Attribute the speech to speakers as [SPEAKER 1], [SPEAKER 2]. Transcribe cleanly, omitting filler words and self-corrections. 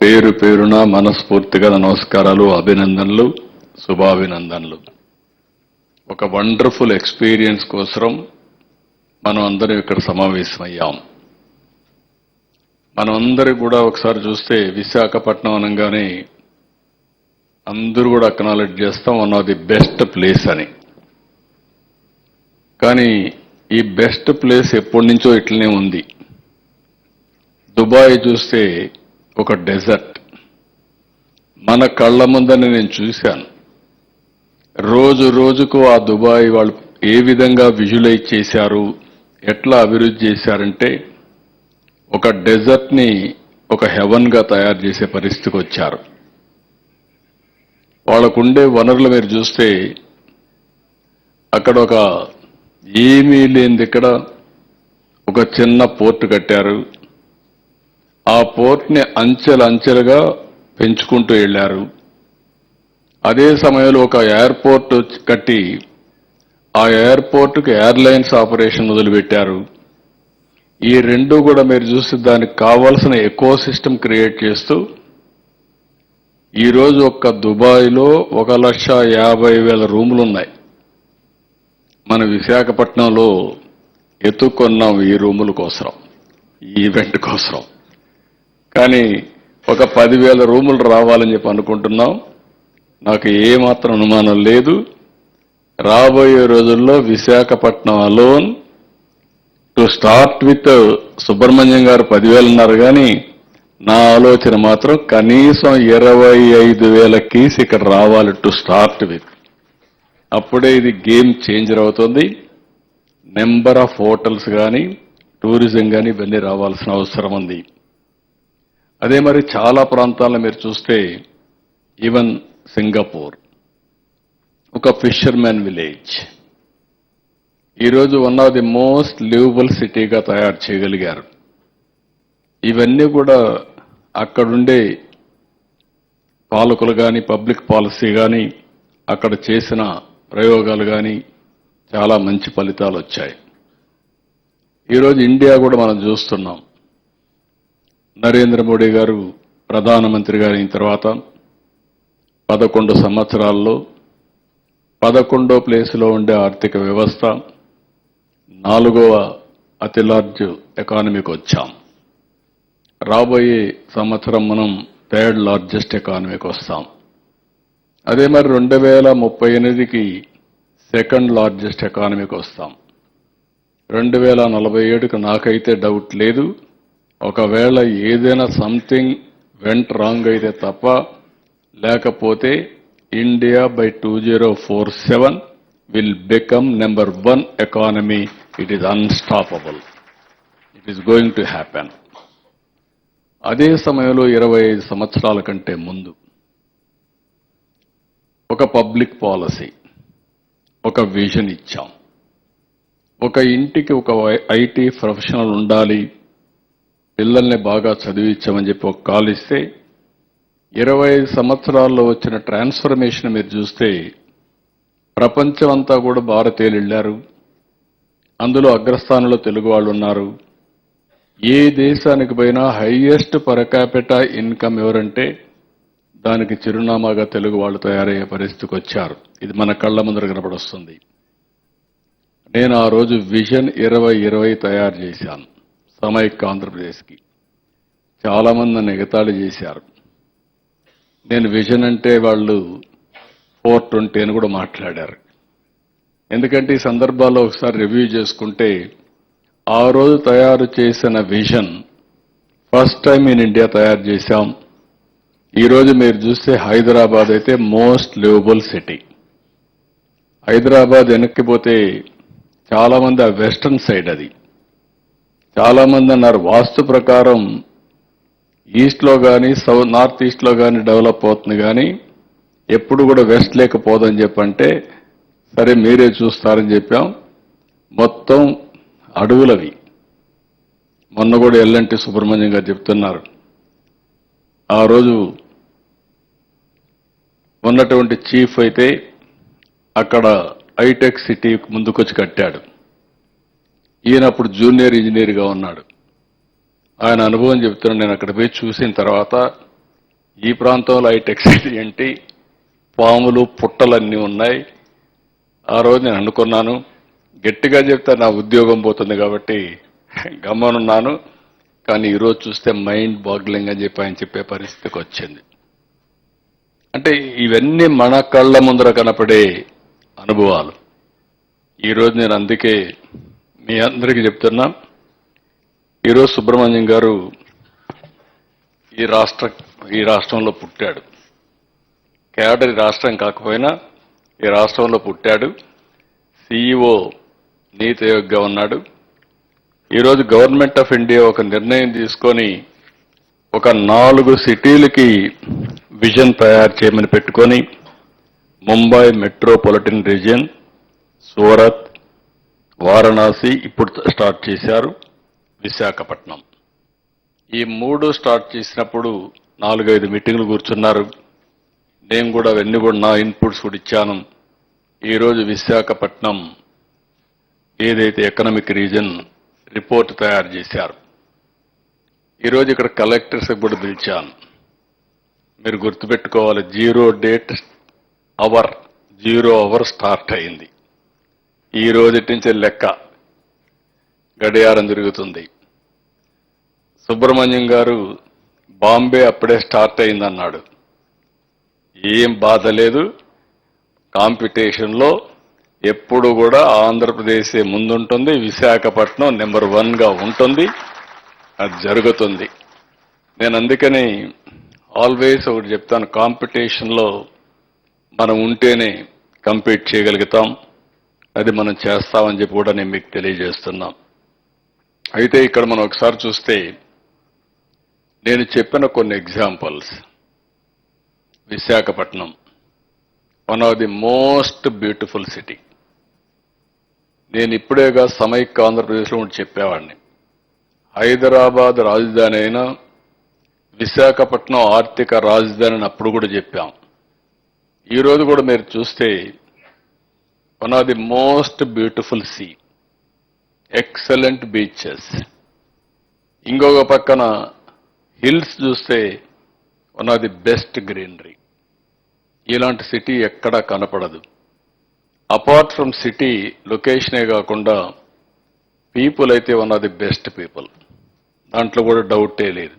[SPEAKER 1] పేరు పేరున మనస్ఫూర్తిగా నమస్కారాలు, అభినందనలు, శుభాభినందనలు. ఒక వండర్ఫుల్ ఎక్స్పీరియన్స్ కోసం మనం అందరం ఇక్కడ సమావేశమయ్యాం. మనం అందరం కూడా ఒకసారి చూస్తే విశాఖపట్నం అనగానే అందరూ కూడా అక్నాలెడ్జ్ చేస్తాం one of the best place అని. కానీ ఈ బెస్ట్ ప్లేస్ ఎప్పటి నుంచో ఇట్లనే ఉంది. దుబాయ్ చూస్తే ఒక డెజర్ట్ మన కళ్ళ ముందని నేను చూశాను. రోజు రోజుకు ఆ దుబాయ్ వాళ్ళు ఏ విధంగా విజువలైజ్ చేశారు, ఎట్లా అభివృద్ధి చేశారంటే ఒక డెజర్ట్ని ఒక హెవెన్గా తయారు చేసే పరిస్థితికి వచ్చారు. వాళ్ళకుండే వనరులు మీరు చూస్తే అక్కడ ఒక ఏమీ లేనిది ఇక్కడ ఒక చిన్న పోర్ట్ కట్టారు. ఆ పోర్ట్ని అంచెలుగా పెంచుకుంటూ వెళ్ళారు. అదే సమయంలో ఒక ఎయిర్పోర్ట్ కట్టి ఆ ఎయిర్పోర్ట్కి ఎయిర్లైన్స్ ఆపరేషన్ మొదలుపెట్టారు. ఈ రెండు కూడా మీరు చూస్తే దానికి కావాల్సిన ఎకో సిస్టమ్ క్రియేట్ చేస్తూ ఈరోజు ఒక్క దుబాయ్లో 1,50,000 రూములు ఉన్నాయి. మన విశాఖపట్నంలో ఎత్తుకొన్నాం ఈ రూముల కోసం, ఈ ఈవెంట్ కోసం. కానీ ఒక 10,000 రూములు రావాలని చెప్పి అనుకుంటున్నాం. నాకు ఏమాత్రం అనుమానం లేదు, రాబోయే రోజుల్లో Visakhapatnam alone to start with Subrahmanyam గారు 10,000 అన్నారు. కానీ నా ఆలోచన మాత్రం కనీసం 25,000 కేసు ఇక్కడ రావాలి టు స్టార్ట్ విత్. అప్పుడే ఇది గేమ్ చేంజర్ అవుతుంది. నెంబర్ ఆఫ్ హోటల్స్ కానీ టూరిజం కానీ ఇవన్నీ రావాల్సిన అవసరం ఉంది. అదే మరి చాలా ప్రాంతాల్లో మీరు చూస్తే ఈవెన్ సింగపూర్ ఒక ఫిషర్మెన్ విలేజ్ ఈరోజు one of the most liveable సిటీగా తయారు చేయగలిగారు. ఇవన్నీ కూడా అక్కడుండే పాలకులు కానీ పబ్లిక్ పాలసీ కానీ అక్కడ చేసిన ప్రయోగాలు కానీ చాలా మంచి ఫలితాలు వచ్చాయి. ఈరోజు ఇండియా కూడా మనం చూస్తున్నాం. నరేంద్ర మోడీ గారు ప్రధానమంత్రి గారు అయిన తర్వాత 11 సంవత్సరాల్లో 11వ ప్లేస్లో ఉండే ఆర్థిక వ్యవస్థ 4వ అతి లార్జ్ ఎకానమీకి వచ్చాం. రాబోయే సంవత్సరం మనం 3rd లార్జెస్ట్ ఎకానమీకి వస్తాం. అదే మరి 2038కి 2nd లార్జెస్ట్ ఎకానమీకి వస్తాం. 2047కి నాకైతే డౌట్ లేదు. ఒకవేళ ఏదైనా సంథింగ్ వెంట్ రాంగ్ అయితే తప్ప, లేకపోతే India by 2047 will become number 1 economy. It is unstoppable. It is going to happen. అదే సమయంలో 25 సంవత్సరాల కంటే ముందు ఒక పబ్లిక్ పాలసీ, ఒక విజన్ ఇచ్చాం. ఒక ఇంటికి ఒక ఐటీ ప్రొఫెషనల్ ఉండాలి, పిల్లల్ని బాగా చదివించామని చెప్పి ఒక కాల్ ఇస్తే 25 సంవత్సరాల్లో వచ్చిన ట్రాన్స్ఫర్మేషన్ మీరు చూస్తే ప్రపంచం అంతా కూడా భారతీయులు వెళ్ళారు. అందులో అగ్రస్థానంలో తెలుగు వాళ్ళు ఉన్నారు. ఏ దేశానికి పోయినా హైయెస్ట్ పర్ క్యాపిటా ఇన్కమ్ ఎవరంటే దానికి చిరునామాగా తెలుగు వాళ్ళు తయారయ్యే పరిస్థితికి వచ్చారు. ఇది మన కళ్ళ ముందర కనపడొస్తుంది. నేను ఆ రోజు విజన్ 2020 తయారు చేశాను సమైక్య ఆంధ్రప్రదేశ్కి. చాలామంది నన్ను ఎగతాళి చేశారు. నేను విజన్ అంటే వాళ్ళు 420 అని కూడా మాట్లాడారు. ఎందుకంటే ఈ సందర్భాల్లో ఒకసారి రివ్యూ చేసుకుంటే ఆ రోజు తయారు చేసిన vision first time in India తయారు చేశాం. ఈరోజు మీరు చూస్తే హైదరాబాద్ అయితే మోస్ట్ లివబుల్ సిటీ. హైదరాబాద్ వెనక్కిపోతే చాలామంది ఆ వెస్టర్న్ సైడ్, అది చాలామంది అన్నారు వాస్తు ప్రకారం ఈస్ట్లో కానీ నార్త్ ఈస్ట్లో కానీ డెవలప్ అవుతుంది, కానీ ఎప్పుడు కూడా వెస్ట్ లేకపోదని చెప్పంటే సరే మీరే చూస్తారని చెప్పాం. మొత్తం అడవులవి. మొన్న కూడా ఎల్ఎన్టీ సుబ్రహ్మణ్యం గారు చెప్తున్నారు, ఆ రోజు ఉన్నటువంటి చీఫ్ అయితే అక్కడ హైటెక్ సిటీ ముందుకొచ్చి కట్టాడు. ఈయన అప్పుడు జూనియర్ ఇంజనీర్గా ఉన్నాడు. ఆయన అనుభవం చెప్తున్నాను. నేను అక్కడ పోయి చూసిన తర్వాత ఈ ప్రాంతంలో హైటెక్ సిటీ ఏంటి, పాములు పుట్టలన్నీ ఉన్నాయి. ఆ రోజు నేను అనుకున్నాను, గట్టిగా చెప్తే నా ఉద్యోగం పోతుంది కాబట్టి గమ్మనున్నాను. కానీ ఈరోజు చూస్తే మైండ్ బాగ్లింగ్ అని చెప్పి ఆయన చెప్పే పరిస్థితికి వచ్చింది. అంటే ఇవన్నీ మన కళ్ళ ముందర కనపడే అనుభవాలు. ఈరోజు నేను అందుకే మీ అందరికీ చెప్తున్నా, ఈరోజు సుబ్రహ్మణ్యం గారు ఈ రాష్ట్రంలో పుట్టాడు. కేవలం ఈ రాష్ట్రం కాకపోయినా ఈ రాష్ట్రంలో పుట్టాడు. CEO నీతి ఆయోగ్గా ఉన్నాడు. ఈరోజు గవర్నమెంట్ ఆఫ్ ఇండియా ఒక నిర్ణయం తీసుకొని ఒక 4 సిటీలకి విజన్ తయారు చేయమని పెట్టుకొని ముంబై మెట్రోపాలిటన్ రీజియన్, సూరత్, వారణాసి ఇప్పుడు స్టార్ట్ చేశారు, విశాఖపట్నం. ఈ 3 స్టార్ట్ చేసినప్పుడు 4-5 మీటింగ్లు కూర్చున్నారు. నేను కూడా అవన్నీ కూడా నా ఇన్పుట్స్ కూడా ఇచ్చాను. ఈరోజు విశాఖపట్నం ఏదైతే ఎకనామిక్ రీజన్ రిపోర్ట్ తయారు చేశారు. ఈరోజు ఇక్కడ కలెక్టర్స్ కూడా పిలిచాను. మీరు గుర్తుపెట్టుకోవాలి, 0 అవర్ స్టార్ట్ అయింది. ఈ రోజు నుంచి లెక్క గడియారం తిరుగుతుంది. సుబ్రహ్మణ్యం గారు బాంబే అప్పుడే స్టార్ట్ అయిందన్నాడు. ఏం బాధ లేదు, కాంపిటీషన్లో ఎప్పుడు కూడా ఆంధ్రప్రదేశే ముందుంటుంది, విశాఖపట్నం నెంబర్ 1గా ఉంటుంది. అది జరుగుతుంది. నేను అందుకని ఆల్వేస్ ఒకటి చెప్తాను, కాంపిటీషన్లో మనం ఉంటేనే కంపీట్ చేయగలుగుతాం. అది మనం చేస్తామని చెప్పి కూడా నేను మీకు తెలియజేస్తున్నాం. అయితే ఇక్కడ మనం ఒకసారి చూస్తే నేను చెప్పిన కొన్ని examples. Visakhapatnam one of the most beautiful city. నేను ఇప్పుడేగా సమైక్య ఆంధ్రప్రదేశ్లో ఉండి చెప్పేవాడిని. హైదరాబాద్ రాజధాని అయినా విశాఖపట్నం ఆర్థిక రాజధాని అని అప్పుడు కూడా చెప్పాం. ఈరోజు కూడా మీరు చూస్తే one of the most beautiful see, excellent beaches. ఇంకొక పక్కన హిల్స్ చూస్తే one of the best greenery. ఇలాంటి సిటీ ఎక్కడా కనపడదు. అపార్ట్ ఫ్రమ్ సిటీ లొకేషనే కాకుండా పీపుల్ అయితే one of the best people, దాంట్లో కూడా డౌటే లేదు.